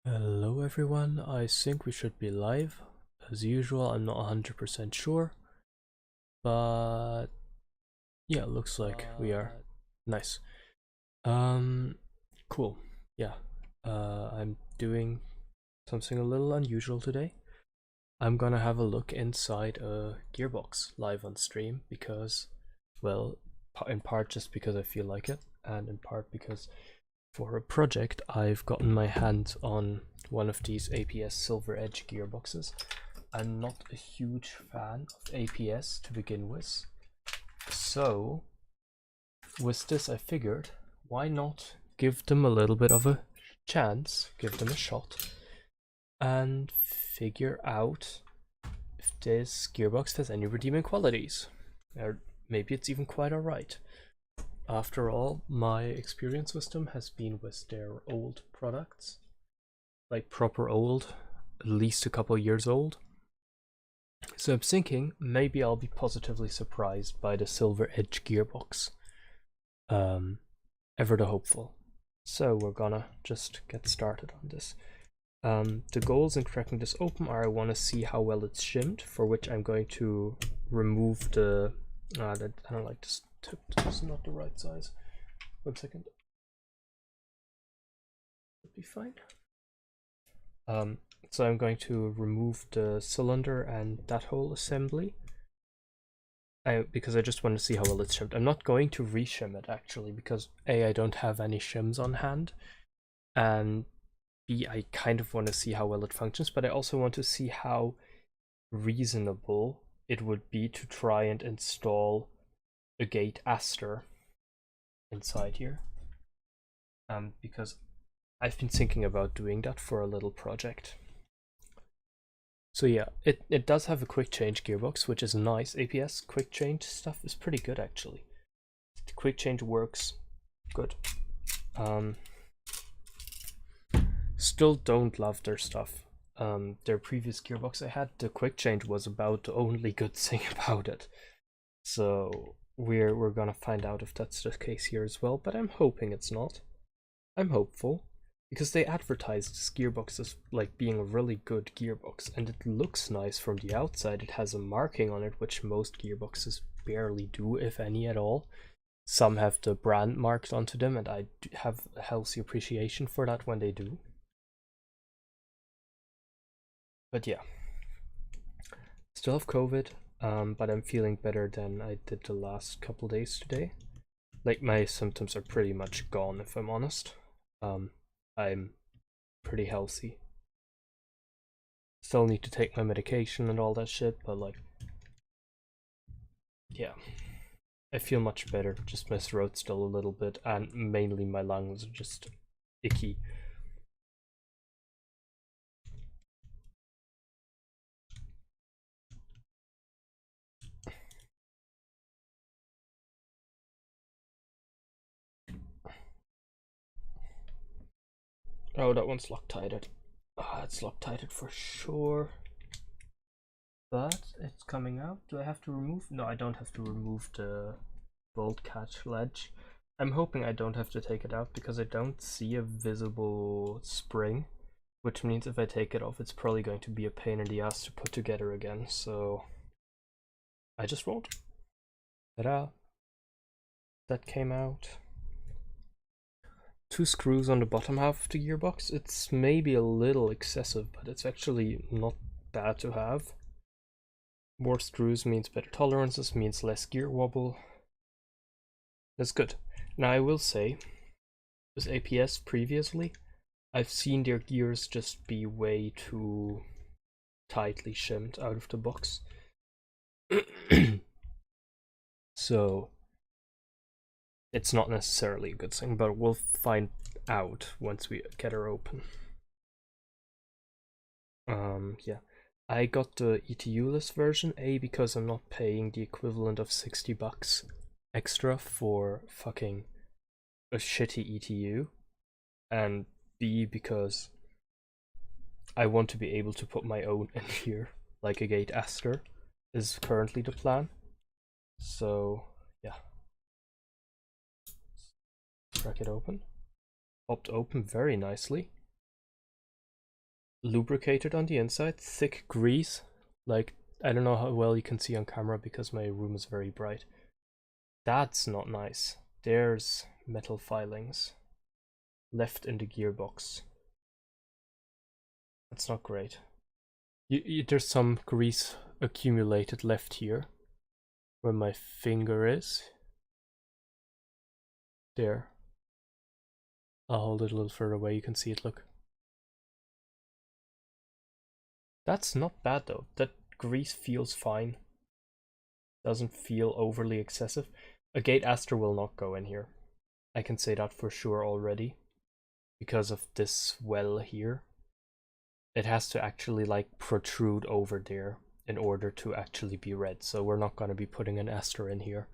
Hello everyone, I think we should be live. As usual, I'm not 100% sure, but yeah, looks like we are. Nice. Um, cool. Yeah, I'm doing something a little unusual today. I'm gonna have a look inside a gearbox live on stream because, well, in part just because I feel like it, and in part because for a project I've gotten my hands on one of these APS Silver Edge gearboxes. I'm not a huge fan of APS to begin with, so with this I figured, why not give them a little bit of a chance, give them a shot, and figure out if this gearbox has any redeeming qualities. Or maybe it's even quite alright. After all, my experience with them has been with their old products, like proper old, at least a couple years old. So I'm thinking maybe I'll be positively surprised by the Silver Edge Gearbox. Ever the hopeful. So we're gonna just get started on this. The goals in cracking this open are I want to see how well it's shimmed, for which I'm going to remove the... I don't like this tip, this is not the right size. 1 second. It'll be fine. So I'm going to remove the cylinder and that whole assembly. Because I just want to see how well it's shimmed. I'm not going to reshim it actually, because A, I don't have any shims on hand, and B, I kind of want to see how well it functions, but I also want to see how reasonable it would be to try and install a gate aster inside here. Because I've been thinking about doing that for a little project. So yeah, it does have a quick change gearbox, which is nice. APS quick change stuff is pretty good actually. The quick change works good. Still don't love their stuff. Their previous gearbox I had, the quick change was about the only good thing about it. So we're gonna find out if that's the case here as well, but I'm hoping it's not. I'm hopeful, because they advertised this gearbox as like being a really good gearbox, and it looks nice from the outside. It has a marking on it, which most gearboxes barely do, if any at all. Some have the brand marked onto them, and I have a healthy appreciation for that when they do. But yeah, still have COVID, but I'm feeling better than I did the last couple days today. Like, my symptoms are pretty much gone, if I'm honest. I'm pretty healthy. Still need to take my medication and all that shit, but like, yeah, I feel much better. Just my throat's still a little bit, and mainly my lungs are just icky. Oh, that one's Loctited. It's Loctited for sure. But it's coming out. Do I have to remove? No, I don't have to remove the bolt catch ledge. I'm hoping I don't have to take it out because I don't see a visible spring, which means if I take it off, it's probably going to be a pain in the ass to put together again, so I just won't. Ta-da! That came out. 2 screws on the bottom half of the gearbox. It's maybe a little excessive, but it's actually not bad to have. More screws means better tolerances, means less gear wobble. That's good. Now I will say, with APS previously, I've seen their gears just be way too tightly shimmed out of the box. So it's not necessarily a good thing, but we'll find out once we get her open. Yeah. I got the ETU-less version, A, because I'm not paying the equivalent of $60 extra for fucking a shitty ETU, and B, because I want to be able to put my own in here, like a gate aster is currently the plan. So yeah, crack it open. Popped open very nicely. lubricated on the inside, thick grease. Like, I don't know how well you can see on camera because my room is very bright. That's not nice. There's metal filings left in the gearbox. That's not great. There's some grease accumulated left here where my finger is. There. I'll hold it a little further away, you can see it, look. That's not bad though. That grease feels fine. Doesn't feel overly excessive. A gate aster will not go in here. I can say that for sure already. Because of this well here. It has to actually like protrude over there in order to actually be read. So we're not going to be putting an aster in here.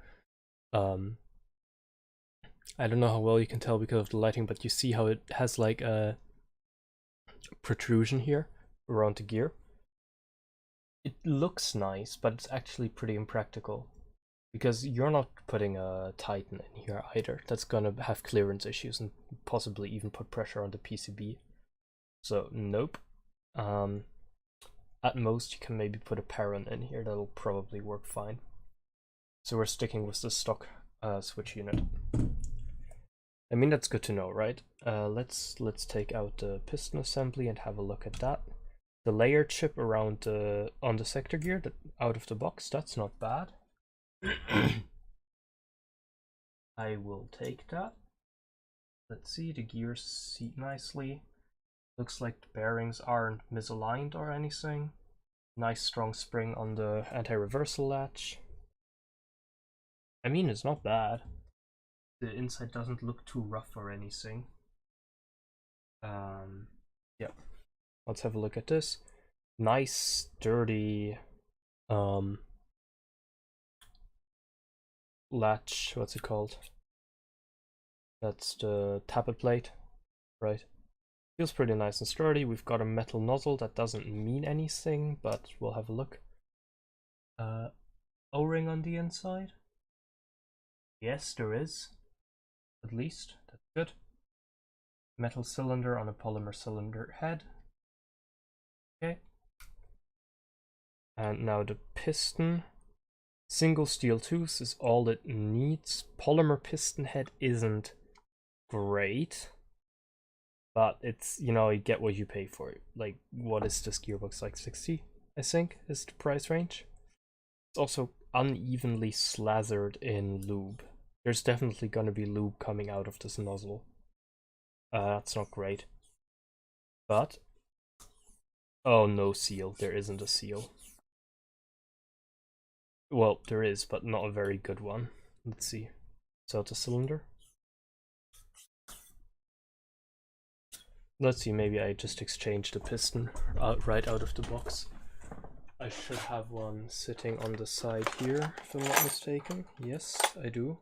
I don't know how well you can tell because of the lighting, but you see how it has like a protrusion here around the gear. It looks nice, but it's actually pretty impractical because you're not putting a Titan in here either. That's gonna have clearance issues and possibly even put pressure on the PCB. So nope. At most you can maybe put a Parent in here. That'll probably work fine. So we're sticking with the stock switch unit. I mean, that's good to know, right? Let's take out the piston assembly and have a look at that. The layer chip around on the sector gear, out of the box, that's not bad. I will take that. Let's see, the gears seat nicely. Looks like the bearings aren't misaligned or anything. Nice strong spring on the anti-reversal latch. I mean, it's not bad. The inside doesn't look too rough or anything. Yeah. Let's have a look at this. Nice, sturdy latch. What's it called? That's the tappet plate, right? Feels pretty nice and sturdy. We've got a metal nozzle. That doesn't mean anything, but we'll have a look. O-ring on the inside. Yes, there is. At least. That's good. Metal cylinder on a polymer cylinder head. Okay. And now the piston. Single steel tooth is all it needs. Polymer piston head isn't great. But it's, you know, you get what you pay for it. Like, what is this gearbox? Like 60, I think, is the price range. It's also unevenly slathered in lube. There's definitely going to be lube coming out of this nozzle. That's not great. But, oh, no seal. There isn't a seal. Well, there is, but not a very good one. Let's see. Is that a cylinder? Let's see, maybe I just exchanged the piston right out of the box. I should have one sitting on the side here, if I'm not mistaken. Yes, I do.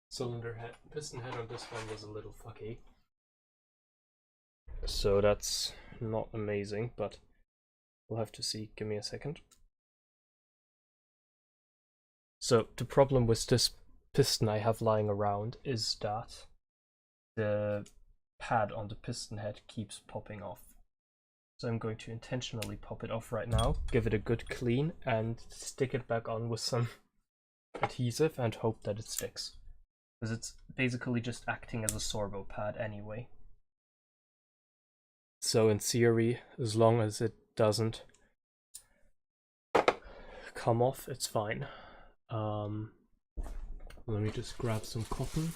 Cylinder head, piston head on this one was a little fucky. So that's not amazing, but we'll have to see. Give me a second. So the problem with this piston I have lying around is that the pad on the piston head keeps popping off. So I'm going to intentionally pop it off right now, give it a good clean, and stick it back on with some adhesive and hope that it sticks. Because it's basically just acting as a sorbo pad anyway. So in theory, as long as it doesn't come off, it's fine. Let me just grab some cotton,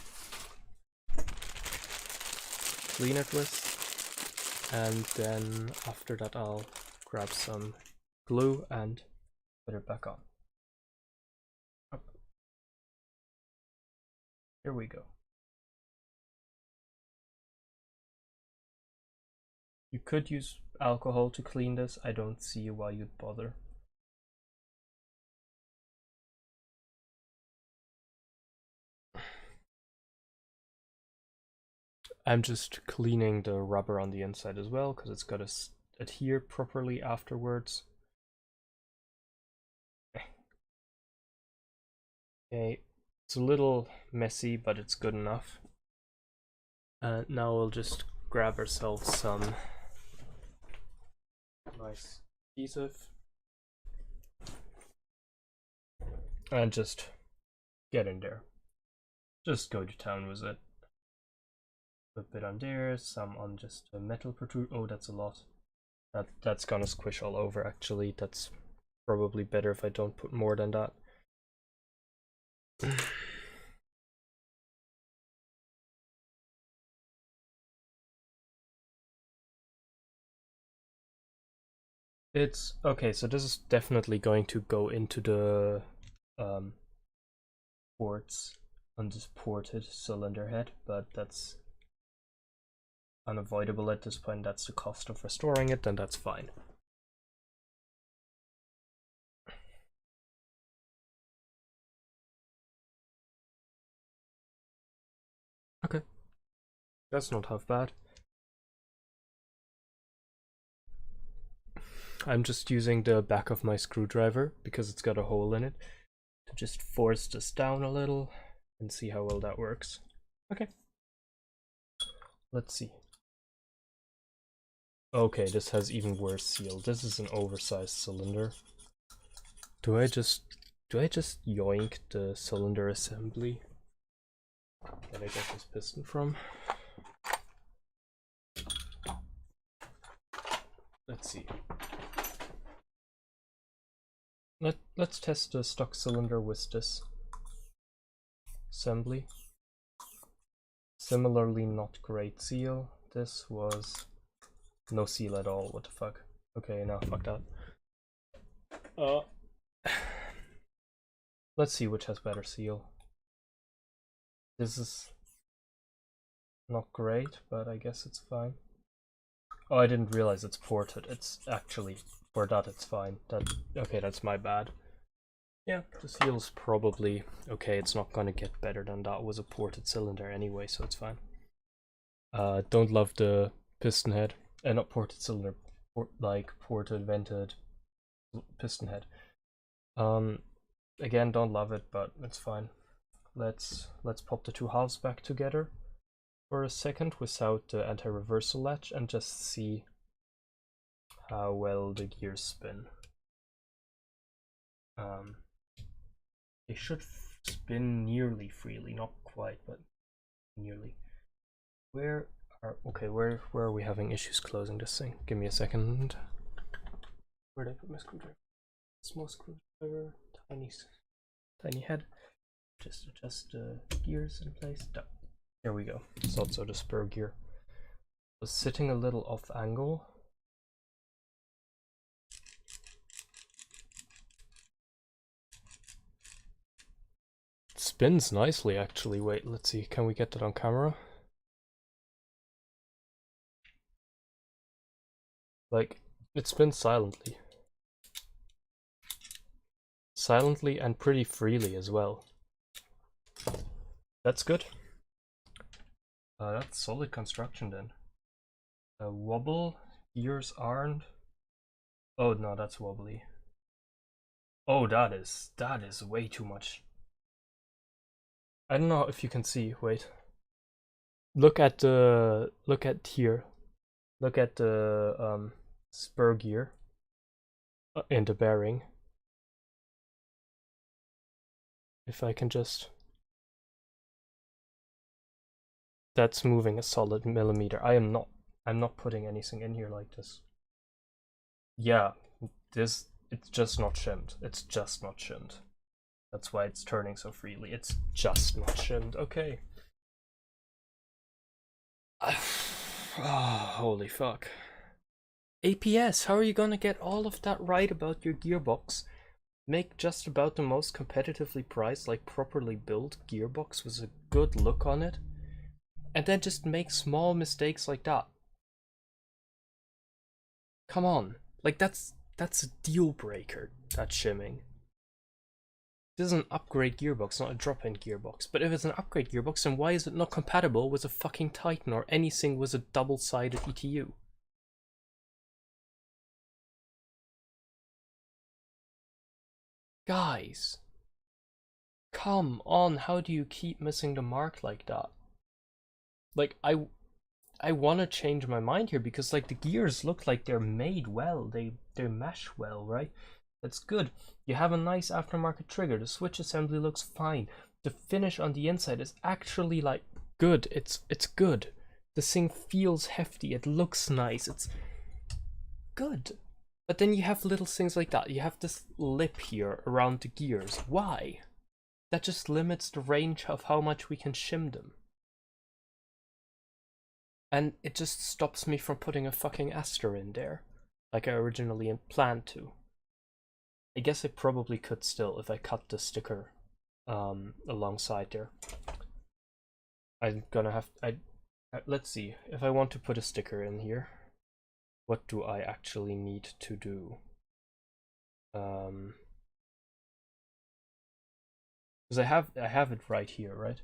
clean it with, and then after that I'll grab some glue and put it back on. Here we go. You could use alcohol to clean this. I don't see why you'd bother. I'm just cleaning the rubber on the inside as well because it's got to adhere properly afterwards. Okay, it's a little messy, but it's good enough. Now we'll just grab ourselves some nice adhesive and just get in there. Just go to town with it. A bit on there, some on just a metal protrude. Oh, that's a lot. That's gonna squish all over. Actually, that's probably better if I don't put more than that. It's okay, so this is definitely going to go into the ports on this ported cylinder head, but that's unavoidable at this point. That's the cost of restoring it, then that's fine. Okay, that's not half bad. I'm just using the back of my screwdriver because it's got a hole in it to just force this down a little and see how well that works. Okay, let's see. Okay, this has even worse seal. This is an oversized cylinder. Do I just yoink the cylinder assembly that I got this piston from? Let's see. Let's test the stock cylinder with this assembly. Similarly, not great seal. This was no seal at all. What the fuck? Okay, now fuck that. Let's see which has better seal. This is not great, but I guess it's fine. Oh, I didn't realize it's ported. It's actually, for that it's fine. Okay, that's my bad. Yeah, the seal's probably okay. It's not gonna get better than that was a ported cylinder anyway, so it's fine. Don't love the piston head. Not ported cylinder, like ported vented piston head. Again, don't love it, but it's fine. Let's pop the two halves back together for a second without the anti-reversal latch and just see how well the gears spin. They should spin nearly freely, not quite, but nearly. Where are we having issues closing this thing? Give me a second. Where did I put my screwdriver? Small screwdriver, tiny head. Just adjust the gears in place. There we go. It's also the spur gear. It was sitting a little off angle. It spins nicely actually. Wait, let's see. Can we get that on camera? Like, it spins silently. Silently and pretty freely as well. That's good. That's solid construction then. Wobble, gears aren't. Oh no, that's wobbly. Oh, that is way too much. I don't know if you can see. Wait. Look at here. Look at the spur gear in the bearing. If I can just. That's moving a solid millimeter. I'm not putting anything in here like this. Yeah, it's just not shimmed. It's just not shimmed. That's why it's turning so freely. It's just not shimmed. Okay. Oh, holy fuck. APS, how are you gonna get all of that right about your gearbox? Make just about the most competitively priced, like properly built gearbox with a good look on it, and then just make small mistakes like that. Come on, like that's a deal breaker, that shimming. This is an upgrade gearbox, not a drop-in gearbox. But if it's an upgrade gearbox, then why is it not compatible with a fucking Titan or anything with a double-sided ETU? Guys, come on, how do you keep missing the mark like that? Like, I want to change my mind here because like the gears look like they're made well. They mesh well, right? That's good. You have a nice aftermarket trigger. The switch assembly looks fine. The finish on the inside is actually like good. It's good. The thing feels hefty. It looks nice. It's good. But then you have little things like that. You have this lip here around the gears. Why? That just limits the range of how much we can shim them. And it just stops me from putting a fucking Aster in there, like I originally planned to. I guess I probably could still if I cut the sticker alongside there. I'm gonna have let's see, if I want to put a sticker in here, what do I actually need to do? Because I have it right here, right?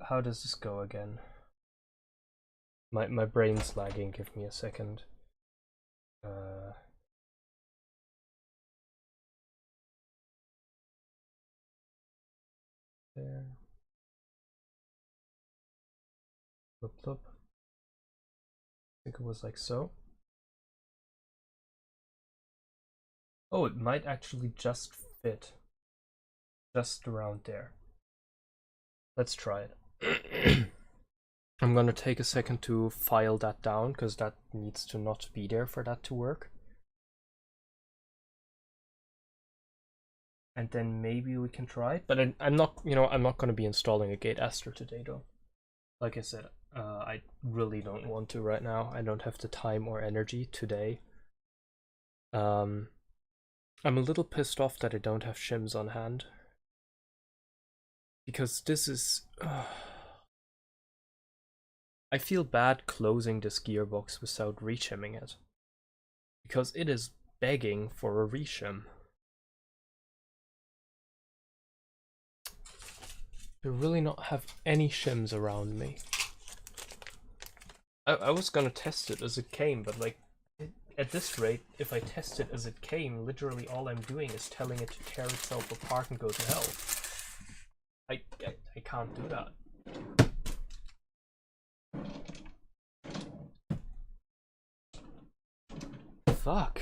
How does this go again? My brain's lagging, give me a second. There. Flip, flip. I think it was like so. Oh, it might actually just fit. Just around there. Let's try it. I'm gonna take a second to file that down, because that needs to not be there for that to work. And then maybe we can try it, but I'm not, I'm not gonna be installing a gate Aster today though. Like I said, I really don't want to right now. I don't have the time or energy today. I'm a little pissed off that I don't have shims on hand. Because this is... I feel bad closing this gearbox without reshimming it. Because it is begging for a reshim. I really not have any shims around me. I was gonna test it as it came, but like, at this rate, if I test it as it came, literally all I'm doing is telling it to tear itself apart and go to hell. I can't do that. Fuck.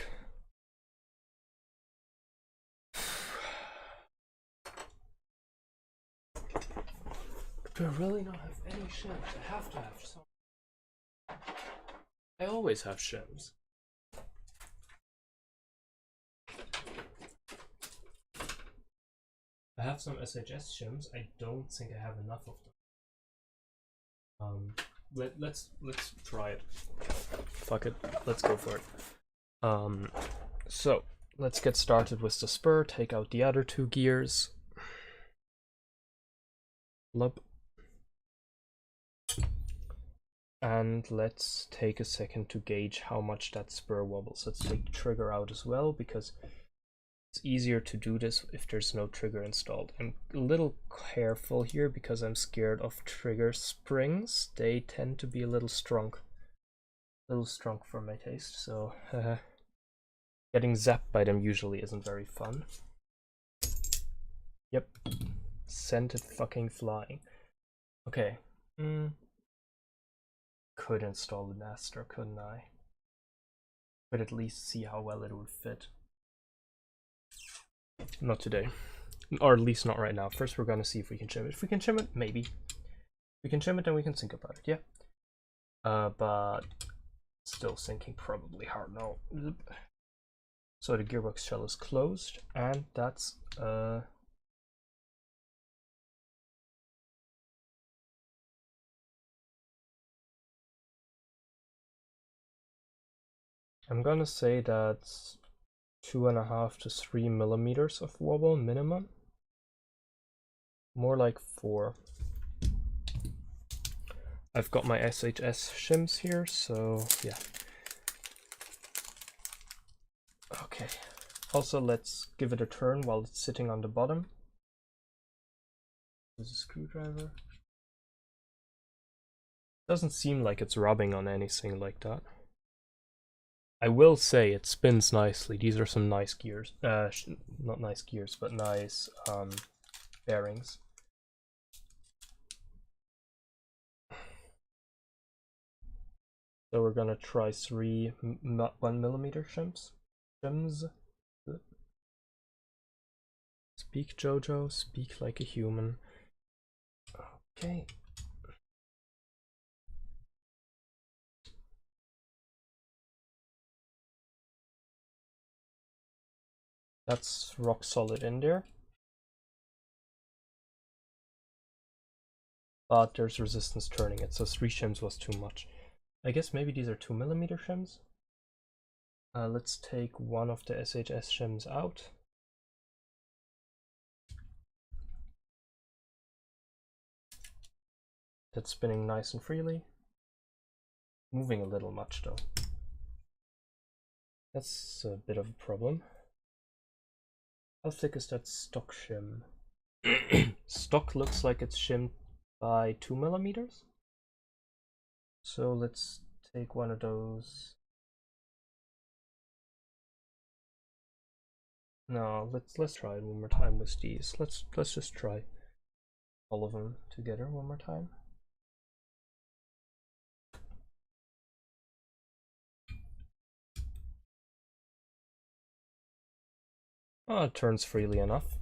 Do I really not have any shims? I have to have some. I always have shims. I have some SHS shims. I don't think I have enough of them. Let's try it. Fuck it. Let's go for it. So let's get started with the spur. Take out the other two gears. Lub. And let's take a second to gauge how much that spur wobbles. Let's take the trigger out as well, because it's easier to do this if there's no trigger installed. I'm a little careful here because I'm scared of trigger springs. They tend to be a little strong for my taste, so getting zapped by them usually isn't very fun. Yep, sent it fucking flying. Okay. Could install the Aster, couldn't I? But at least see how well it would fit. Not today. Or at least not right now. First we're gonna see if we can shim it. If we can shim it, maybe. If we can shim it, then we can think about it, yeah. But still thinking probably hard no. So the gearbox shell is closed, and that's I'm gonna say that's 2.5 to 3 millimeters of wobble minimum. More like 4. I've got my SHS shims here, so yeah. Okay. Also, let's give it a turn while it's sitting on the bottom. There's a screwdriver. Doesn't seem like it's rubbing on anything like that. I will say it spins nicely. These are some nice gears. Not nice gears, but nice bearings. So we're gonna try 1mm shims. Speak, Jojo, speak like a human. Okay. That's rock solid in there. But there's resistance turning it, so 3 shims was too much. I guess maybe these are 2mm shims. Let's take one of the SHS shims out. That's spinning nice and freely. Moving a little much though. That's a bit of a problem. How thick is that stock shim? Stock looks like it's shimmed by 2mm. So let's take one of those. No, let's try it one more time with these. Let's just try all of them together one more time. Oh, it turns freely enough.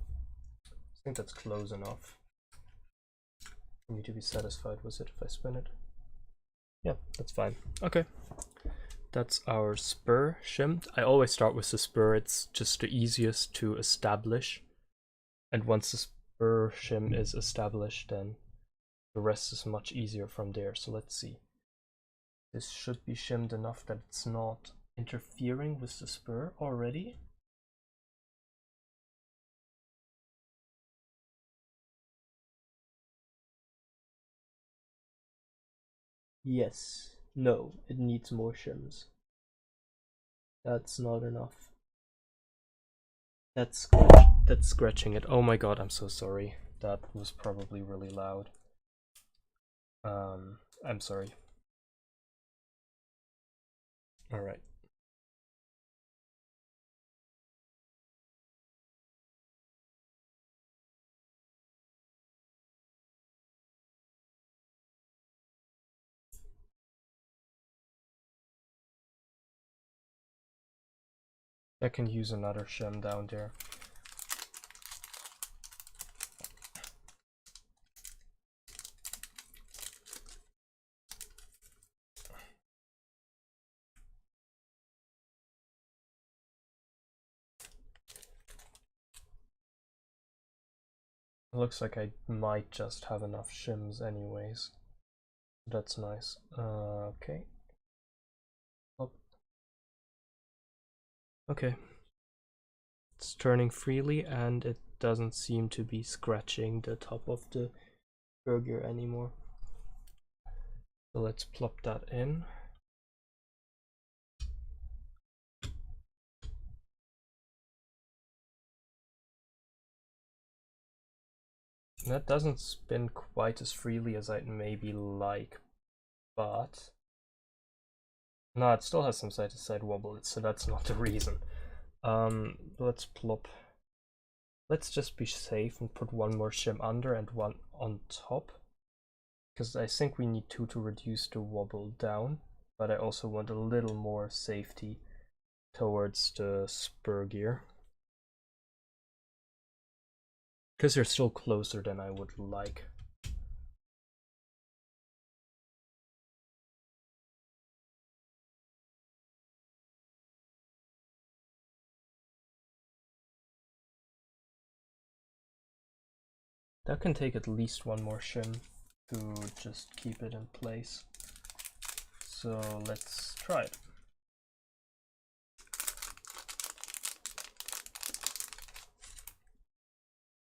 I think that's close enough for me to be satisfied with it if I spin it. Yeah, that's fine. Okay. That's our spur shimmed. I always start with the spur, it's just the easiest to establish. And once the spur shim is established, then the rest is much easier from there. So let's see. This should be shimmed enough that it's not interfering with the spur already. Yes. No, it needs more shims. That's not enough. That's scratching it. Oh my god, I'm so sorry. That was probably really loud. I'm sorry. Alright. I can use another shim down there. It looks like I might just have enough shims anyways. That's nice. Okay. Oh. Okay. It's turning freely and it doesn't seem to be scratching the top of the burger anymore. So let's plop that in. That doesn't spin quite as freely as I'd maybe like, but no, it still has some side-to-side wobble, so that's not the reason. Let's plop. Let's just be safe and put one more shim under and one on top, because I think we need 2 to reduce the wobble down, but I also want a little more safety towards the spur gear, because they're still closer than I would like. That can take at least one more shim to just keep it in place. So let's try it.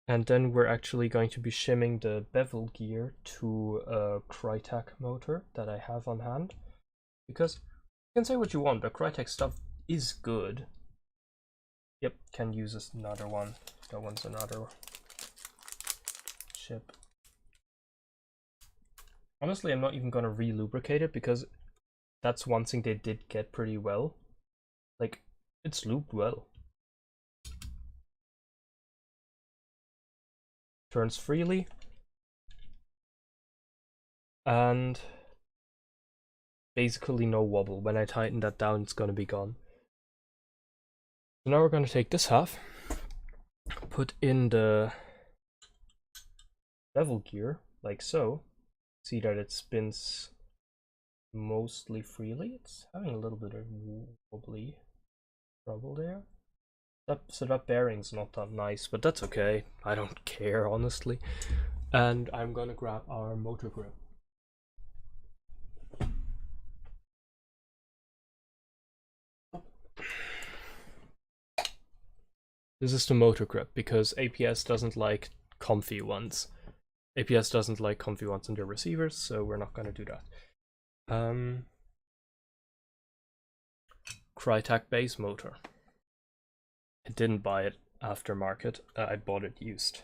And then we're actually going to be shimming the bevel gear to a Crytek motor that I have on hand. Because you can say what you want, but Crytek stuff is good. Yep, can use another one. That one's another chip. Honestly, I'm not even gonna re-lubricate it because that's one thing they did get pretty well. Like, it's lubed well. Turns freely. And basically no wobble. When I tighten that down, it's gonna be gone. So now we're gonna take this half, put in the bevel gear, like so. See that it spins mostly freely. It's having a little bit of wobbly trouble there. So that bearing's not that nice, but that's okay. I don't care, honestly. And I'm gonna grab our motor grip. This is the motor grip because APS doesn't like comfy ones. APS doesn't like comfy ones in their receivers, so we're not gonna do that. Crytek base motor. I didn't buy it aftermarket. I bought it used.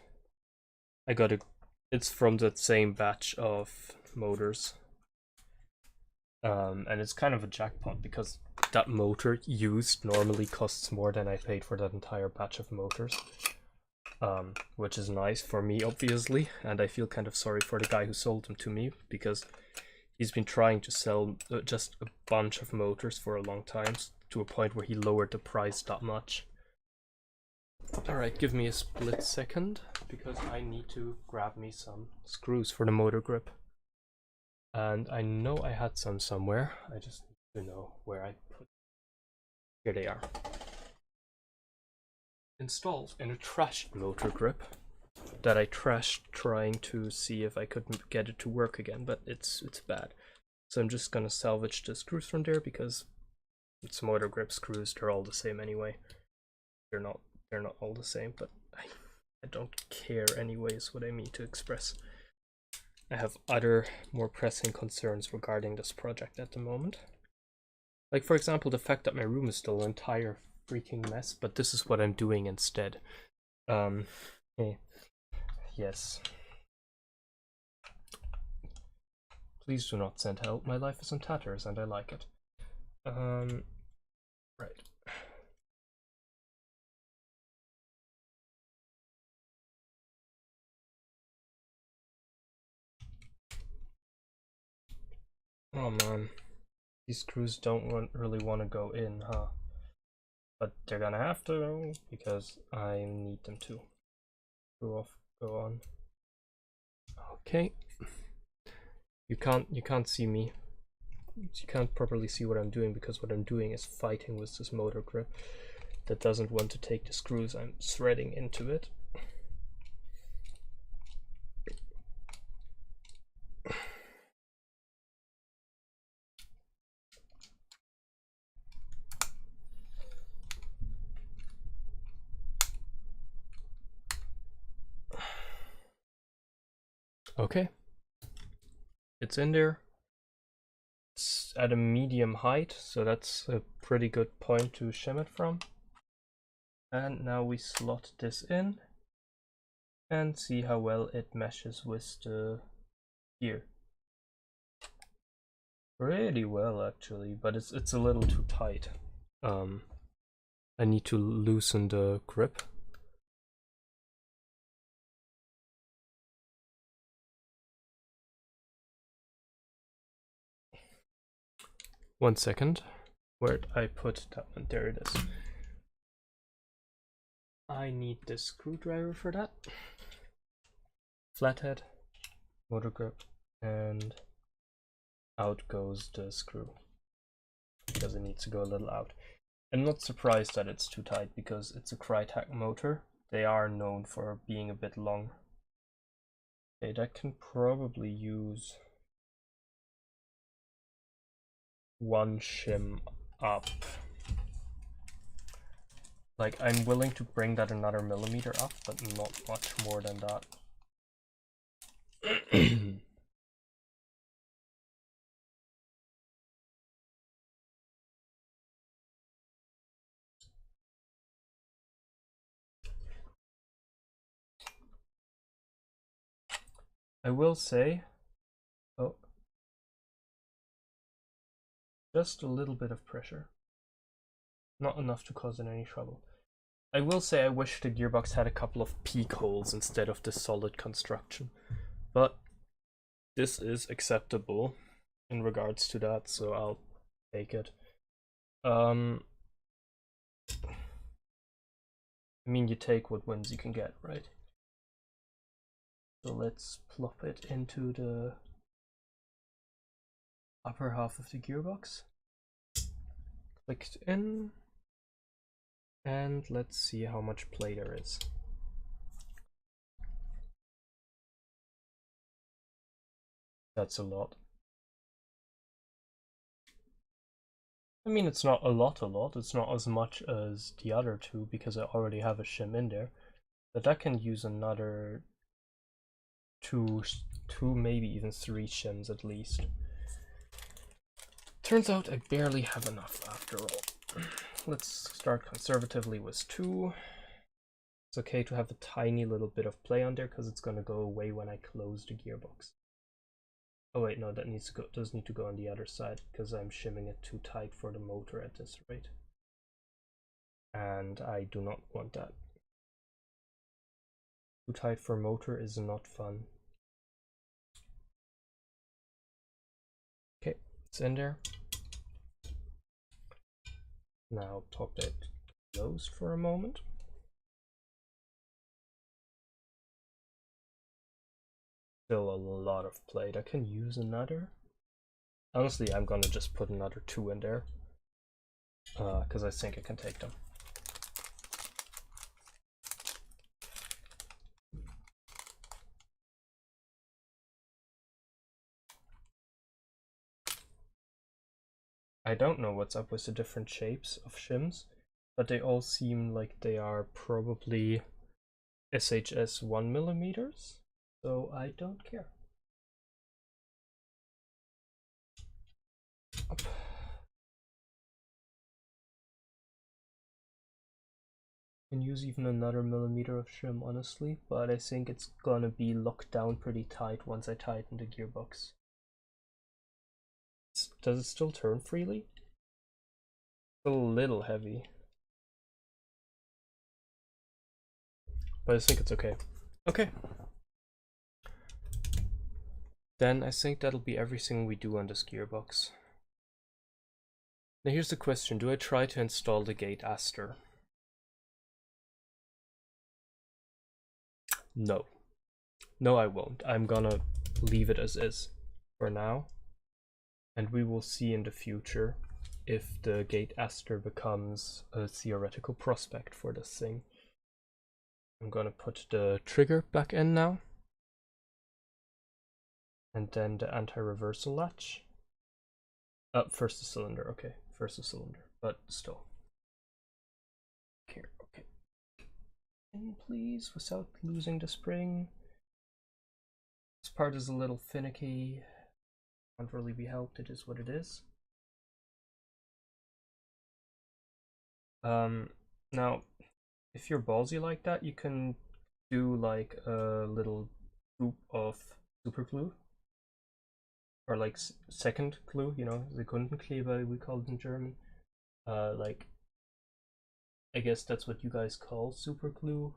I got it. It's from the same batch of motors. And it's kind of a jackpot because that motor used normally costs more than I paid for that entire batch of motors. Which is nice for me, obviously, and I feel kind of sorry for the guy who sold them to me because he's been trying to sell just a bunch of motors for a long time, to a point where he lowered the price that much. Alright, give me a split second because I need to grab me some screws for the motor grip. And I know I had some somewhere, I just need to know where I put them. Here they are. Installed in a trashed motor grip that I trashed trying to see if I could get it to work again, but it's bad. So I'm just gonna salvage the screws from there because it's motor grip screws, they're all the same anyway. They're not all the same, but I don't care anyway, is what I mean to express. I have other more pressing concerns regarding this project at the moment. Like, for example, the fact that my room is still an entire freaking mess, but this is what I'm doing instead. Yes. Please do not send help. My life is in tatters and I like it. Right. Oh man, these screws don't really want to go in, huh? But they're gonna have to because I need them to. Screw off, go on. Okay. You can't see me. You can't properly see what I'm doing because what I'm doing is fighting with this motor grip that doesn't want to take the screws I'm threading into it. Okay, it's in there. It's at a medium height, so that's a pretty good point to shim it from. And now we slot this in and see how well it meshes with the gear. Pretty well actually, but it's a little too tight. I need to loosen the grip. One second. Where'd I put that one? There it is. I need the screwdriver for that. Flathead, motor grip, and out goes the screw because it needs to go a little out. I'm not surprised that it's too tight because it's a Crytek motor. They are known for being a bit long. Okay, that can probably use one shim up. Like, I'm willing to bring that another millimeter up, but not much more than that. I will say, oh, just a little bit of pressure. Not enough to cause any trouble. I will say I wish the gearbox had a couple of peak holes instead of the solid construction, but this is acceptable in regards to that, so I'll take it. I mean, you take what wins you can get, right? So let's plop it into the upper half of the gearbox. Clicked in, and let's see how much play there is. That's a lot. I mean, it's not a lot, it's not as much as the other two because I already have a shim in there, but that can use another two, maybe even 3 shims at least. Turns out I barely have enough after all. Let's start conservatively with 2. It's okay to have a tiny little bit of play on there because it's going to go away when I close the gearbox. Oh wait, no, that does need to go on the other side because I'm shimming it too tight for the motor at this rate. And I do not want that. Too tight for motor is not fun. Okay, it's in there. Now pop it closed for a moment. Still a lot of plate. I can use another. Honestly, I'm gonna just put another 2 in there because I think I can take them. I don't know what's up with the different shapes of shims, but they all seem like they are probably SHS 1mm, so I don't care. Up. Can use even another millimeter of shim, honestly, but I think it's gonna be locked down pretty tight once I tighten the gearbox. Does it still turn freely? A little heavy, but I think it's okay. Okay. Then I think that'll be everything we do on this gearbox. Now here's the question, do I try to install the gate aster? No. No, I won't. I'm gonna leave it as is for now. And we will see in the future if the gate aster becomes a theoretical prospect for this thing. I'm gonna put the trigger back in now. And then the anti-reversal latch. First the cylinder, okay. First the cylinder, but still. Here, okay. In please, without losing the spring. This part is a little finicky. Can't really be helped, it is what it is. Now, if you're ballsy like that, you can do like a little scoop of super glue. Or like second glue, you know, Sekundenkleber, we call it in German. Like, I guess that's what you guys call super glue.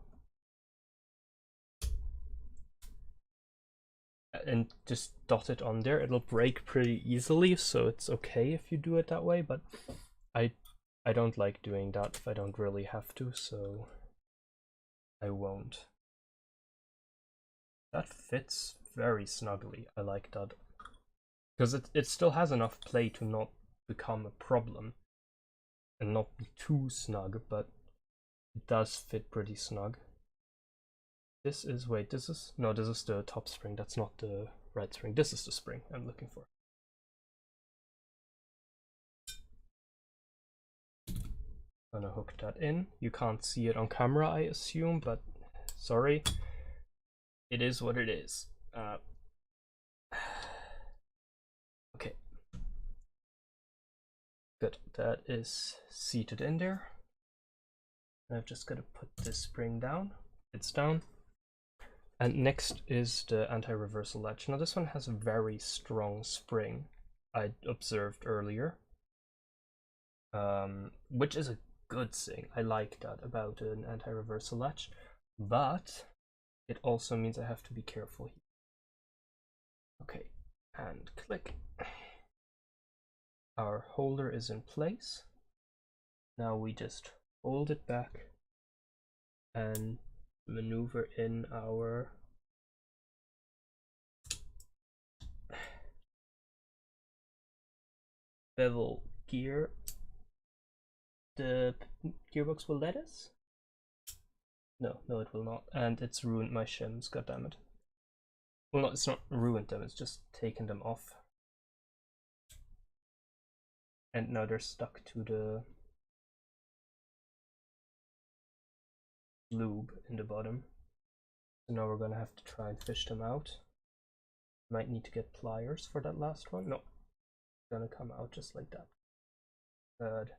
And just dot it on there. It'll break pretty easily, so it's okay if you do it that way, but I don't like doing that if I don't really have to, so I won't. That fits very snugly. I like that. Because it still has enough play to not become a problem and not be too snug, but it does fit pretty snug. This is, wait, this is the top spring, that's not the right spring. This is the spring I'm looking for. Gonna hook that in. You can't see it on camera, I assume, but sorry. It is what it is. Okay. Good, that is seated in there. I've just got to put this spring down. It's down. And next is the anti-reversal latch. Now this one has a very strong spring, I observed earlier, which is a good thing. I like that about an anti-reversal latch, but it also means I have to be careful here. Okay, and click. our holder is in place. Now we just hold it back and maneuver in our bevel gear. The gearbox will let us? No, it will not. And it's ruined my shims, goddammit. Well, no, it's not ruined them, it's just taken them off. And now they're stuck to the lube in the bottom. So now we're gonna have to try and fish them out. Might need to get pliers for that last one. No, it's gonna come out just like that. Good.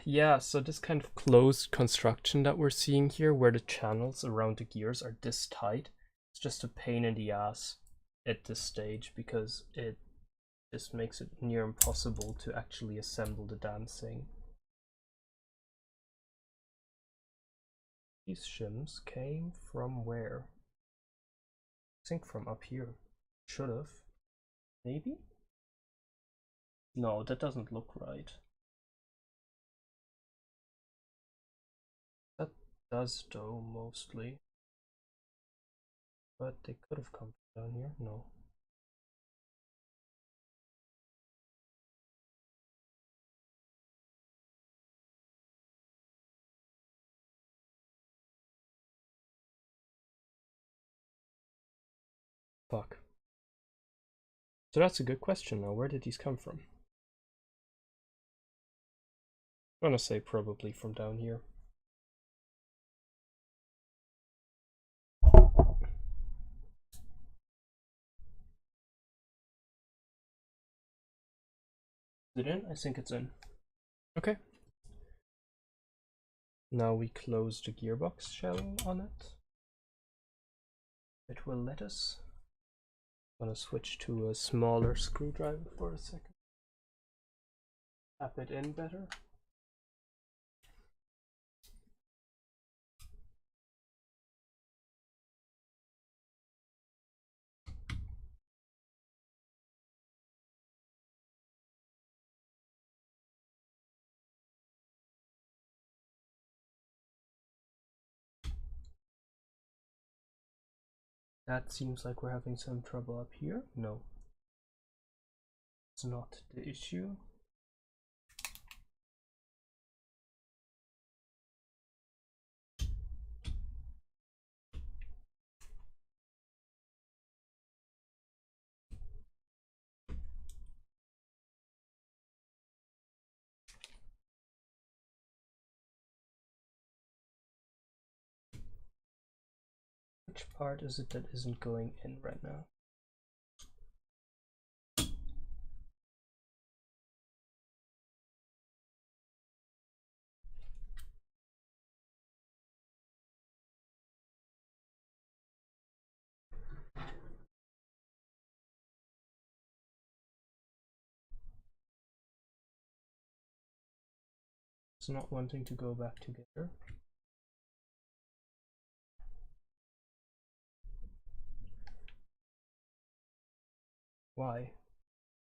Yeah, so this kind of closed construction that we're seeing here, where the channels around the gears are this tight, it's just a pain in the ass at this stage, because it just makes it near impossible to actually assemble the damn thing. These shims came from where? I think from up here. Should have. Maybe? No, that doesn't look right. That does though, mostly. But they could have come down here. No. Fuck. So that's a good question now. Where did these come from? I'm gonna say probably from down here. Is it in? I think it's in. Okay. Now we close the gearbox shell on it. It will let us. I'm gonna switch to a smaller screwdriver for a second. Tap it in better. That seems like we're having some trouble up here. No, it's not the issue. Which part is it that isn't going in right now? It's not wanting to go back together. Why?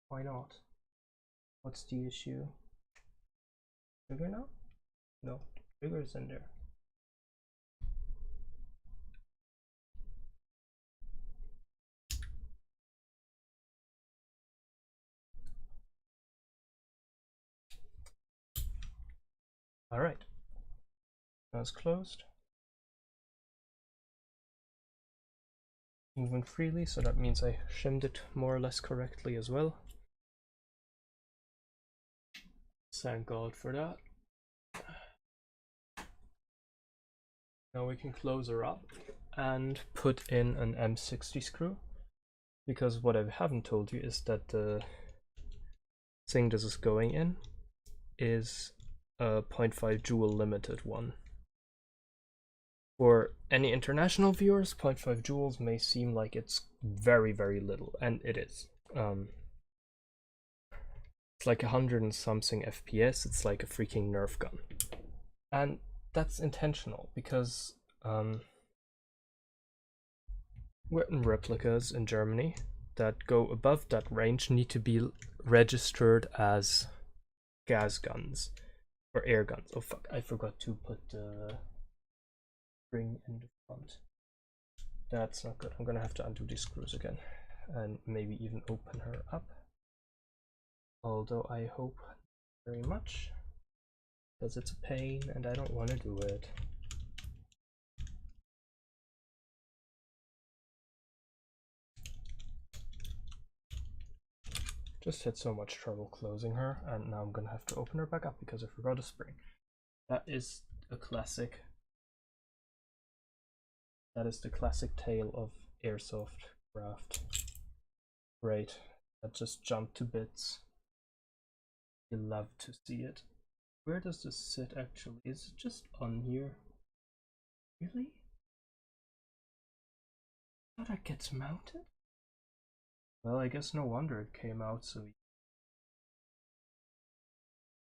Why not? What's the issue? Trigger now? No, trigger's in there. All right, now it's closed. Moving freely, so that means I shimmed it more or less correctly as well. Thank God for that. Now we can close her up and put in an M60 screw, because what I haven't told you is that the thing this is going in is a 0.5 joule limited one. For any international viewers, 0.5 joules may seem like it's very, very little, and it is. It's like 100 and something FPS, it's like a freaking Nerf gun. And that's intentional, because we're in replicas in Germany that go above that range need to be registered as gas guns or air guns. Oh fuck, I forgot to put the spring in the front. That's not good. I'm gonna have to undo these screws again and maybe even open her up. Although I hope very much, because it's a pain and I don't want to do it. Just had so much trouble closing her, and now I'm gonna have to open her back up because I forgot a spring. That is a classic. That is the classic tale of airsoft craft. Great. That just jumped to bits. You love to see it. Where does this sit actually? Is it just on here? Really? Oh, that gets mounted? Well, I guess no wonder it came out so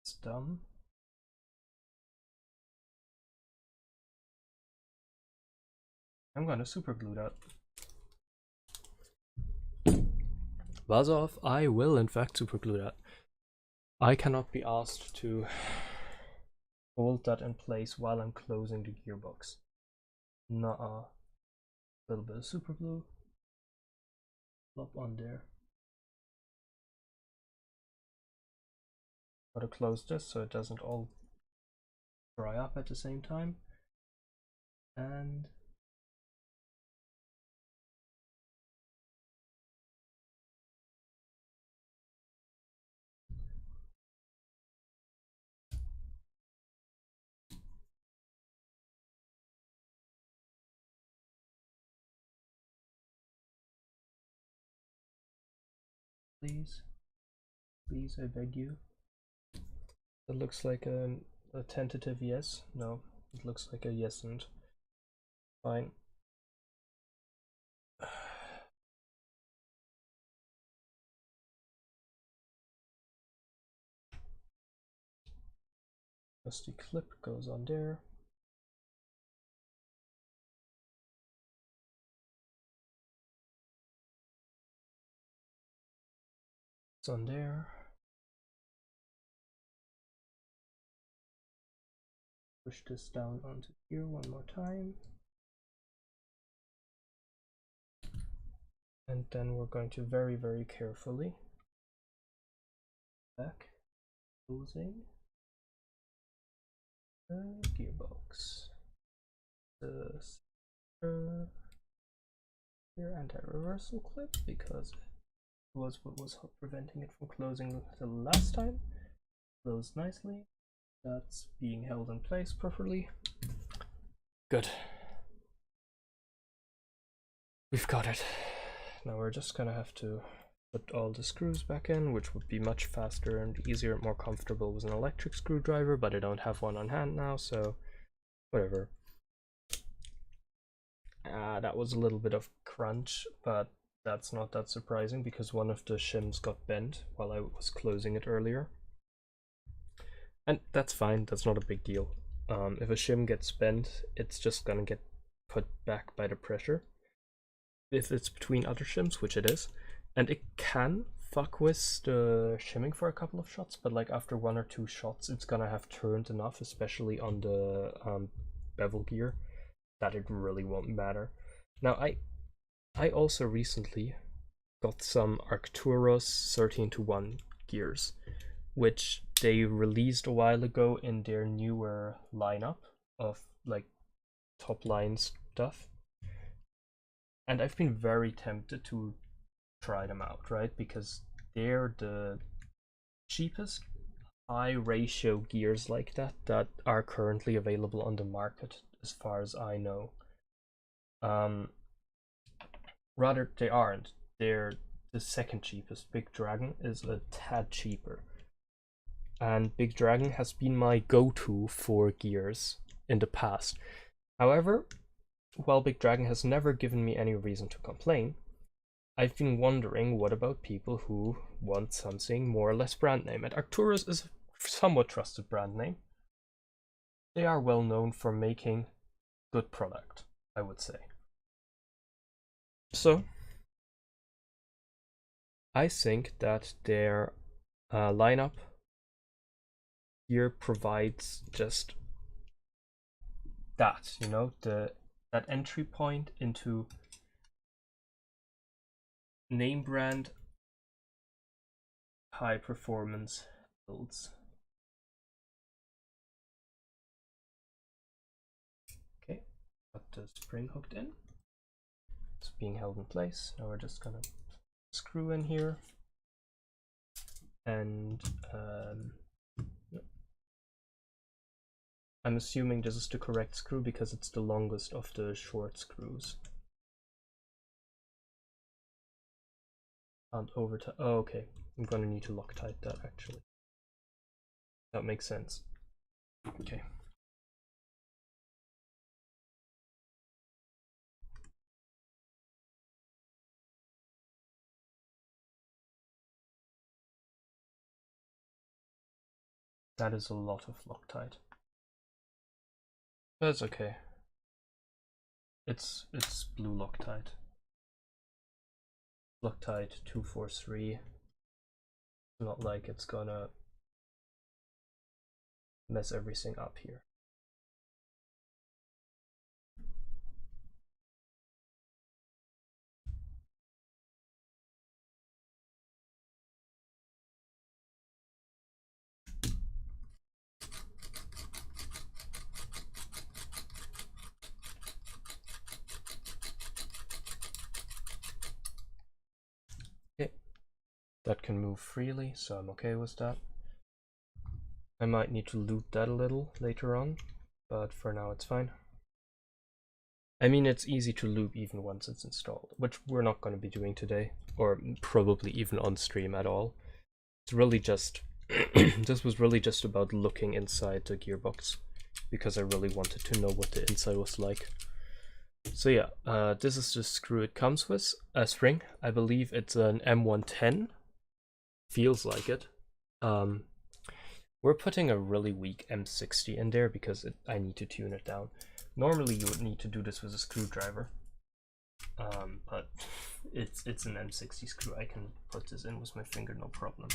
it's dumb. I'm gonna super glue that. Buzz off, I will in fact super glue that. I cannot be asked to hold that in place while I'm closing the gearbox. Nuh-uh. A little bit of super glue. Plop on there. Gotta close this so it doesn't all dry up at the same time. And please, please, I beg you. It looks like a tentative yes. No, it looks like a yes and fine. Rusty clip goes on there. It's on there. Push this down onto here one more time. And then we're going to very, very carefully back closing the gearbox. The rear anti-reversal clip, because it was what was preventing it from closing the last time. Closed nicely. That's being held in place properly. Good. We've got it. Now we're just gonna have to put all the screws back in, which would be much faster and easier and more comfortable with an electric screwdriver, but I don't have one on hand now, so whatever. That was a little bit of crunch, but that's not that surprising because one of the shims got bent while I was closing it earlier. And that's fine, that's not a big deal. If a shim gets bent, it's just gonna get put back by the pressure. If it's between other shims, which it is, and it can fuck with the shimming for a couple of shots, but like after 1 or 2 shots, it's gonna have turned enough, especially on the bevel gear, that it really won't matter. Now, I also recently got some Arcturus 13:1 gears, which they released a while ago in their newer lineup of like top line stuff. And I've been very tempted to try them out, right? Because they're the cheapest high ratio gears like that are currently available on the market, as far as I know. Rather, they aren't. They're the second cheapest. Big Dragon is a tad cheaper. And Big Dragon has been my go-to for gears in the past. However, while Big Dragon has never given me any reason to complain, I've been wondering what about people who want something more or less brand name. And Arcturus is a somewhat trusted brand name. They are well known for making good product, I would say. So I think that their lineup here provides just that, you know, that entry point into name brand high performance builds. Okay, got the spring hooked in. It's being held in place. Now we're just gonna screw in here, and I'm assuming this is the correct screw because it's the longest of the short screws. And over to, oh, okay, I'm gonna need to Loctite that actually. That makes sense. Okay. That is a lot of Loctite. That's okay. It's blue Loctite. Loctite 243. Not like it's gonna mess everything up here. Okay, that can move freely, so I'm okay with that. I might need to loop that a little later on, but for now it's fine. I mean, it's easy to loop even once it's installed, which we're not going to be doing today, or probably even on stream at all. It's really just, this was really just about looking inside the gearbox, because I really wanted to know what the inside was like. So yeah, this is the screw it comes with, a spring. I believe it's an M110, feels like it. We're putting a really weak M60 in there because I need to tune it down. Normally you would need to do this with a screwdriver, but it's an M60 screw. I can put this in with my finger, no problem.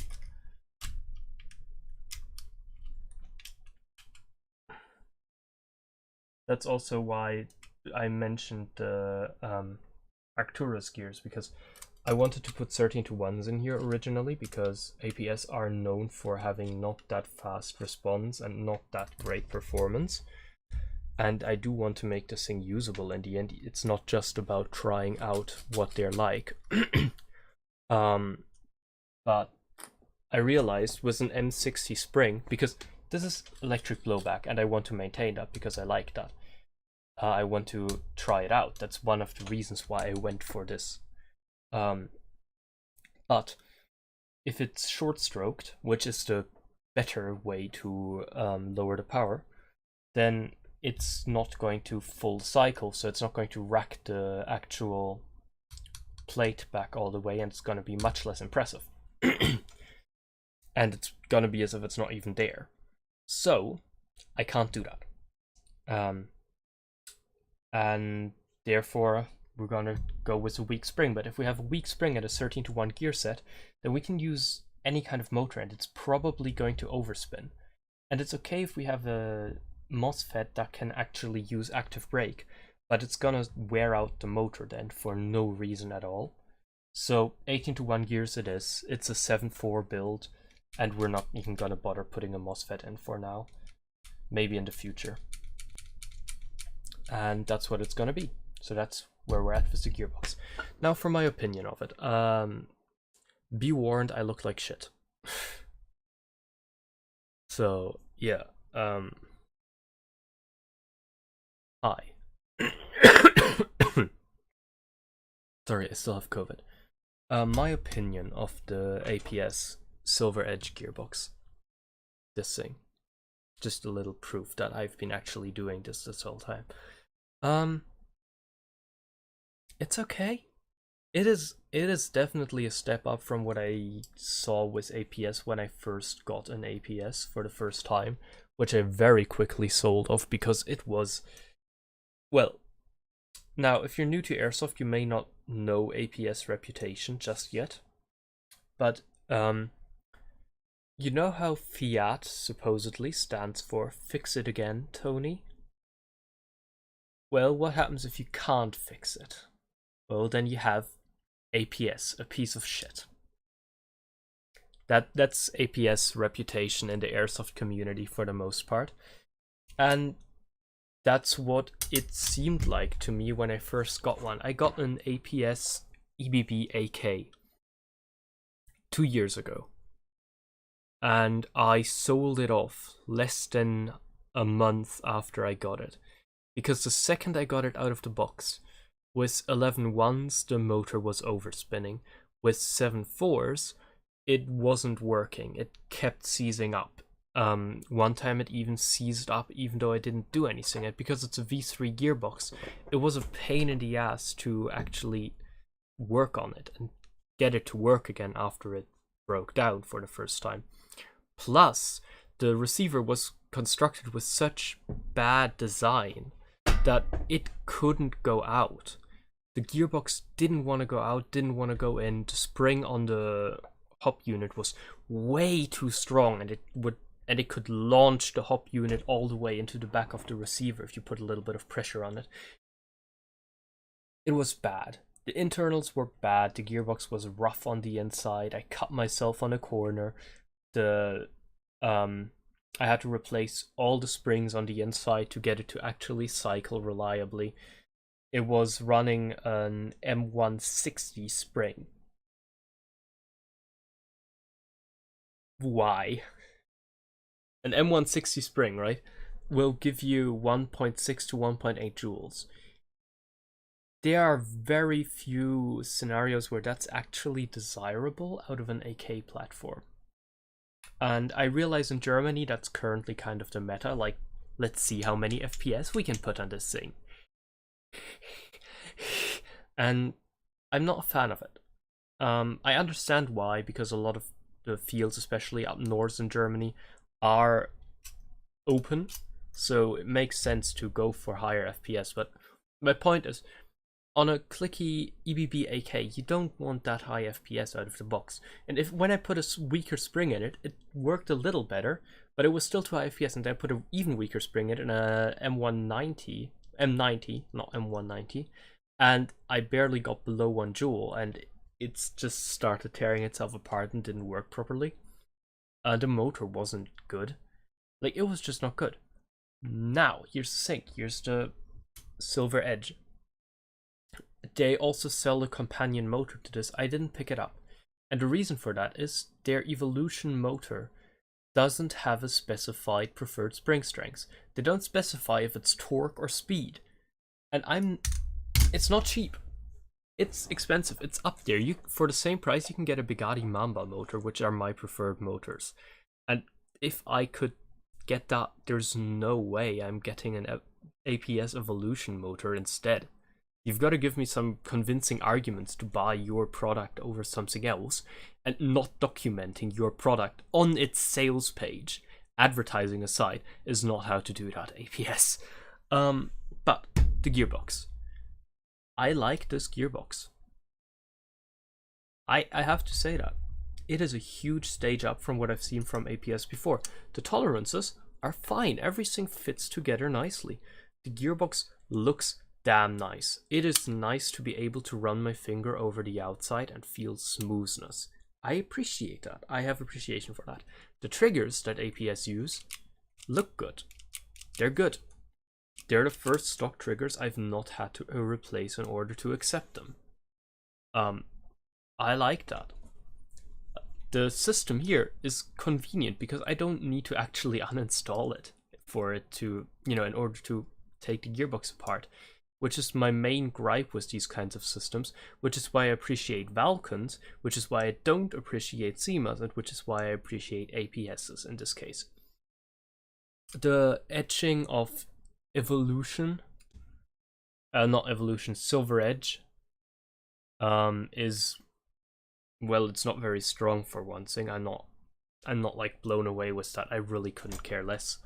That's also why I mentioned the Arcturus gears, because I wanted to put 13:1s in here originally because APS are known for having not that fast response and not that great performance. And I do want to make this thing usable in the end. It's not just about trying out what they're like. But I realized with an M60 spring, because this is electric blowback and I want to maintain that because I like that. I want to try it out. That's one of the reasons why I went for this. But if it's short stroked, which is the better way to lower the power, then it's not going to full cycle, so it's not going to rack the actual plate back all the way, and it's going to be much less impressive. And it's going to be as if it's not even there. So I can't do that. And therefore we're gonna go with a weak spring. But if we have a weak spring at a 13:1 gear set, then we can use any kind of motor and it's probably going to overspin. And it's okay if we have a MOSFET that can actually use active brake, but it's gonna wear out the motor then for no reason at all. So 18:1 gears it is. It's a 7.4 build, and we're not even gonna bother putting a MOSFET in for now. Maybe in the future. And that's what it's gonna be. So that's where we're at with the gearbox. Now for my opinion of it. Be warned, I look like shit. So yeah. Hi. Sorry, I still have COVID. My opinion of the APS Silver Edge Gearbox. This thing. Just a little proof that I've been actually doing this whole time. It's okay. It is definitely a step up from what I saw with APS when I first got an APS for the first time, which I very quickly sold off because it was, well, now if you're new to airsoft you may not know APS reputation just yet, but you know how Fiat supposedly stands for "Fix It Again, Tony"? Well, what happens if you can't fix it? Well, then you have APS, a piece of shit. That's APS reputation in the airsoft community for the most part. And that's what it seemed like to me when I first got one. I got an APS EBB AK 2 years ago. And I sold it off less than a month after I got it. Because the second I got it out of the box, with 11.1s, the motor was overspinning. With 7.4s, it wasn't working. It kept seizing up. One time it even seized up even though I didn't do anything. And because it's a V3 gearbox, it was a pain in the ass to actually work on it and get it to work again after it broke down for the first time. Plus, the receiver was constructed with such bad design that it couldn't go out. The gearbox didn't want to go out, didn't want to go in. The spring on the hop unit was way too strong, and it could launch the hop unit all the way into the back of the receiver if you put a little bit of pressure on it. It was bad. The internals were bad. The gearbox was rough on the inside. I cut myself on a corner. I had to replace all the springs on the inside to get it to actually cycle reliably. It was running an M160 spring. Why? An M160 spring, right, will give you 1.6 to 1.8 joules. There are very few scenarios where that's actually desirable out of an AK platform. And I realize in Germany that's currently kind of the meta, like, let's see how many FPS we can put on this thing. And I'm not a fan of it. I understand why, because a lot of the fields, especially up north in Germany, are open, so it makes sense to go for higher FPS. But my point is, on a clicky EBB AK, you don't want that high FPS out of the box. And when I put a weaker spring in it, it worked a little better, but it was still too high FPS, and then I put an even weaker spring in it, a M90, not M190, and I barely got below 1 joule, and it's just started tearing itself apart and didn't work properly. The motor wasn't good. Like, it was just not good. Now, here's the thing. Here's the Silver Edge. They also sell a companion motor to this. I didn't pick it up. And the reason for that is their Evolution motor doesn't have a specified preferred spring strength. They don't specify if it's torque or speed. And it's not cheap. It's expensive. It's up there. For the same price, you can get a Bugatti Mamba motor, which are my preferred motors. And if I could get that, there's no way I'm getting an APS Evolution motor instead. You've got to give me some convincing arguments to buy your product over something else, and not documenting your product on its sales page, advertising aside, is not how to do that, APS. But the gearbox. I like this gearbox. I have to say that. It is a huge stage up from what I've seen from APS before. The tolerances are fine. Everything fits together nicely. The gearbox looks damn nice. It is nice to be able to run my finger over the outside and feel smoothness. I appreciate that. I have appreciation for that. The triggers that APS use look good. They're good. They're the first stock triggers I've not had to replace in order to accept them. I like that. The system here is convenient because I don't need to actually uninstall it for it to, in order to take the gearbox apart, which is my main gripe with these kinds of systems, which is why I appreciate Valkans, which is why I don't appreciate CMAs, and which is why I appreciate APSs in this case. The etching of Evolution, not Evolution, Silver Edge, is, well, it's not very strong for one thing. I'm not like blown away with that. I really couldn't care less.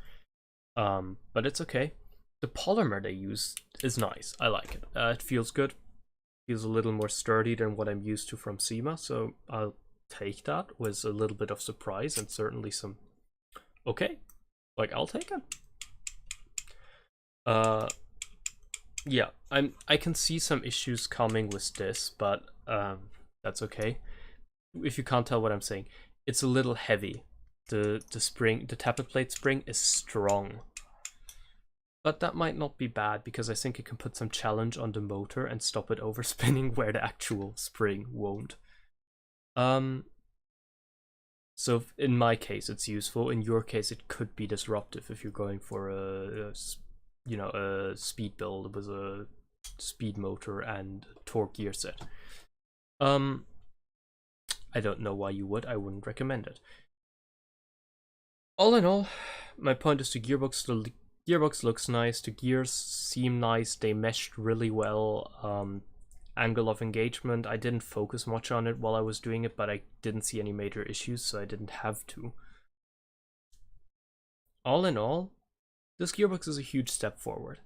But it's okay. The polymer they use is nice. I like it. It feels good. Feels a little more sturdy than what I'm used to from SEMA, so I'll take that with a little bit of surprise and certainly some, okay, like I'll take it. Yeah, I can see some issues coming with this, but that's okay. If you can't tell what I'm saying, it's a little heavy. The spring, the tappet plate spring is strong. But that might not be bad, because I think it can put some challenge on the motor and stop it overspinning where the actual spring won't. So in my case, it's useful. In your case, it could be disruptive if you're going for a speed build with a speed motor and torque gear set. I don't know why you would. I wouldn't recommend it. All in all, my point is the gearbox looks nice. The gears seem nice. They meshed really well. Angle of engagement, I didn't focus much on it while I was doing it, but I didn't see any major issues, so I didn't have to. All in all, this gearbox is a huge step forward.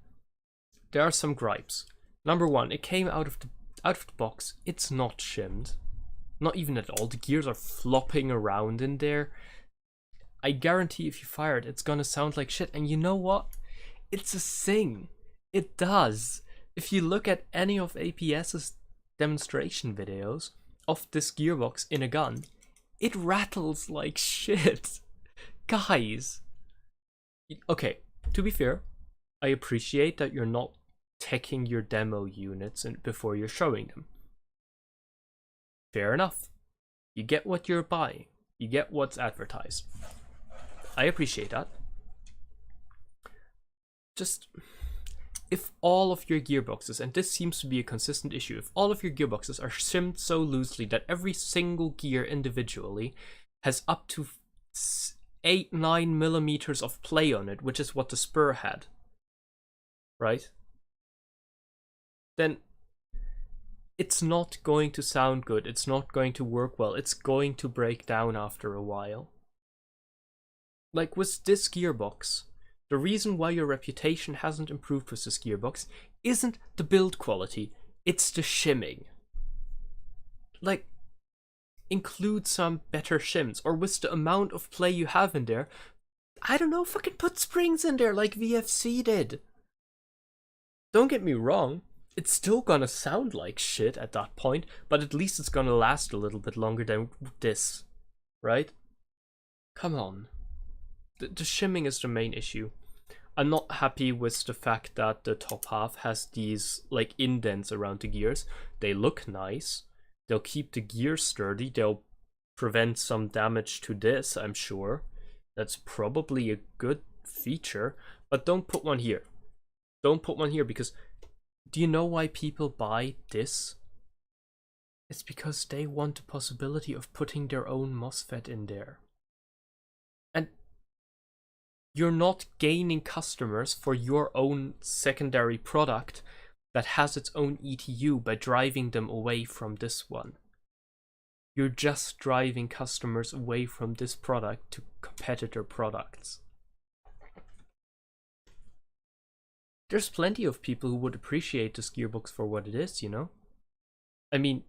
There are some gripes. Number one, it came out of the box. It's not shimmed. Not even at all. The gears are flopping around in there. I guarantee if you fire it, it's gonna sound like shit. And you know what? It's a thing. It does. If you look at any of APS's demonstration videos of this gearbox in a gun, it rattles like shit. Guys. Okay, to be fair, I appreciate that you're not teching your demo units before you're showing them. Fair enough. You get what you're buying. You get what's advertised. I appreciate that. Just, if all of your gearboxes, and this seems to be a consistent issue, if all of your gearboxes are shimmed so loosely that every single gear individually has up to 8-9 millimeters of play on it, which is what the Spur had, right? Then it's not going to sound good. It's not going to work well. It's going to break down after a while. Like with this gearbox, the reason why your reputation hasn't improved with this gearbox isn't the build quality, it's the shimming. Like, include some better shims, or with the amount of play you have in there, I don't know, fucking put springs in there like VFC did. Don't get me wrong, it's still gonna sound like shit at that point, but at least it's gonna last a little bit longer than this, right? Come on. The shimming is the main issue. I'm not happy with the fact that the top half has these like indents around the gears. They look nice. They'll keep the gears sturdy. They'll prevent some damage to this, I'm sure. That's probably a good feature, but don't put one here. Don't put one here, because do you know why people buy this? It's because they want the possibility of putting their own MOSFET in there. And you're not gaining customers for your own secondary product that has its own ETU by driving them away from this one. You're just driving customers away from this product to competitor products. There's plenty of people who would appreciate this gearbox for what it is, you know? I mean,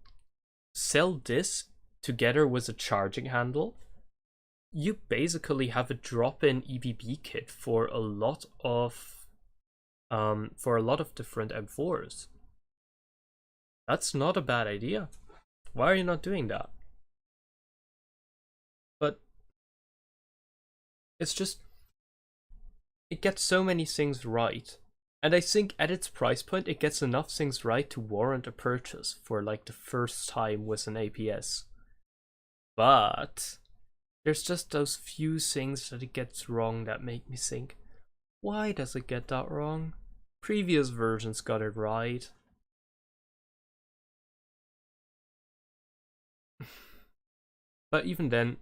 sell this together with a charging handle, you basically have a drop-in EBB kit for a lot of different M4s. That's not a bad idea. Why are you not doing that? But it's just, it gets so many things right. And I think at its price point, it gets enough things right to warrant a purchase for like the first time with an APS. But there's just those few things that it gets wrong that make me think, why does it get that wrong? Previous versions got it right. But even then,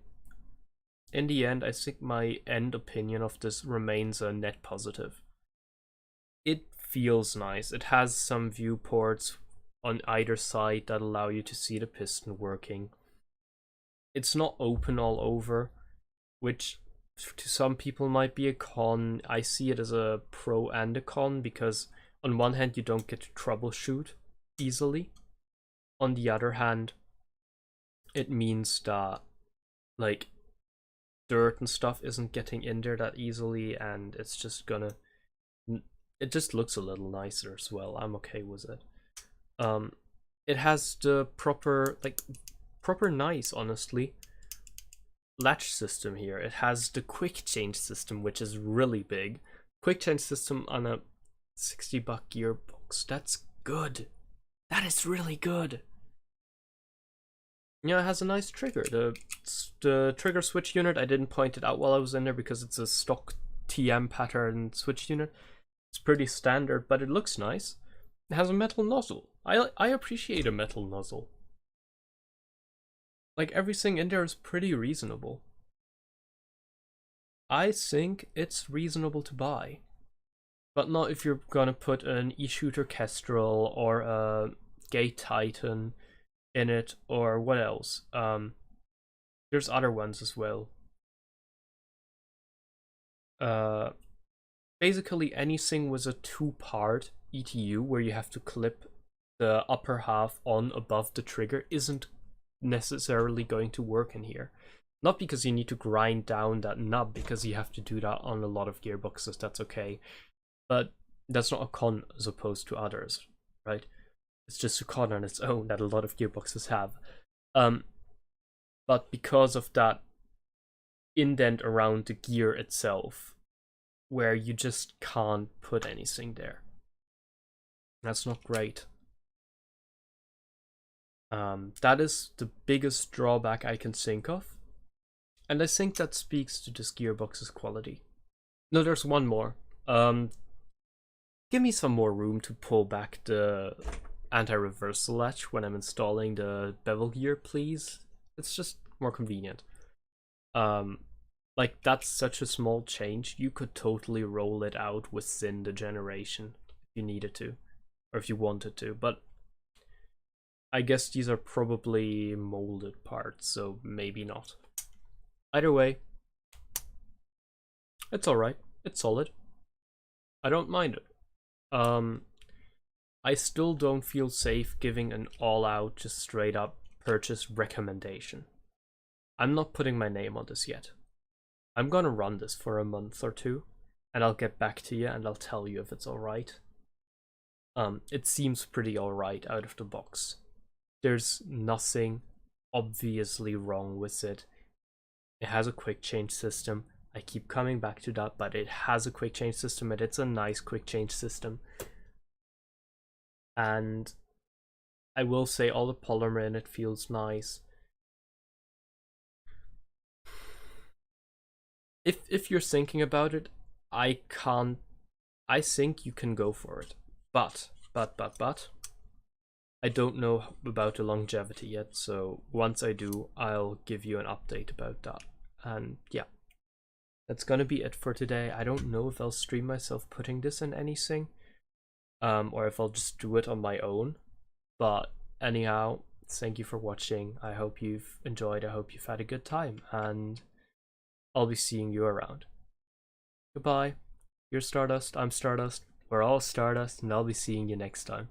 in the end, I think my end opinion of this remains a net positive. It feels nice. It has some viewports on either side that allow you to see the piston working. It's not open all over, which to some people might be a con. I see it as a pro and a con, because on one hand you don't get to troubleshoot easily. On the other hand, it means that like dirt and stuff isn't getting in there that easily, and it's just gonna, it just looks a little nicer as well. I'm okay with it. It has the proper nice, honestly, latch system here. It has the quick change system, which is really big. Quick change system on a $60 gearbox. That's good. That is really good. Yeah, it has a nice trigger. The trigger switch unit, I didn't point it out while I was in there because it's a stock TM pattern switch unit. It's pretty standard, but it looks nice. It has a metal nozzle. I appreciate a metal nozzle. Like, everything in there is pretty reasonable. I think it's reasonable to buy. But not if you're gonna put an E-Shooter Kestrel or a Gate Titan in it, or what else? There's other ones as well. Basically anything with a 2-part ETU where you have to clip the upper half on above the trigger isn't necessarily going to work in here. Not because you need to grind down that nub, because you have to do that on a lot of gearboxes, that's okay. But that's not a con as opposed to others, right? It's just a con on its own that a lot of gearboxes have. But because of that indent around the gear itself, where you just can't put anything there, that's not great. That is the biggest drawback I can think of. And I think that speaks to this gearbox's quality. No, there's one more. Give me some more room to pull back the anti-reversal latch when I'm installing the bevel gear, please. It's just more convenient. Like, that's such a small change. You could totally roll it out within the generation if you needed to, or if you wanted to, but I guess these are probably molded parts, so maybe not. Either way, it's alright. It's solid. I don't mind it. I still don't feel safe giving an all-out, just straight-up purchase recommendation. I'm not putting my name on this yet. I'm gonna run this for a month or two, and I'll get back to you and I'll tell you if it's alright. It seems pretty alright out of the box. There's nothing obviously wrong with it. It has a quick change system. I keep coming back to that, but it has a quick change system, and it's a nice quick change system. And I will say all the polymer in it feels nice. If you're thinking about it, I think you can go for it. But I don't know about the longevity yet, so once I do, I'll give you an update about that. And yeah, that's gonna be it for today. I don't know if I'll stream myself putting this in anything, or if I'll just do it on my own. But anyhow, thank you for watching. I hope you've enjoyed. I hope you've had a good time, and I'll be seeing you around. Goodbye. You're Stardust, I'm Stardust, we're all Stardust, and I'll be seeing you next time.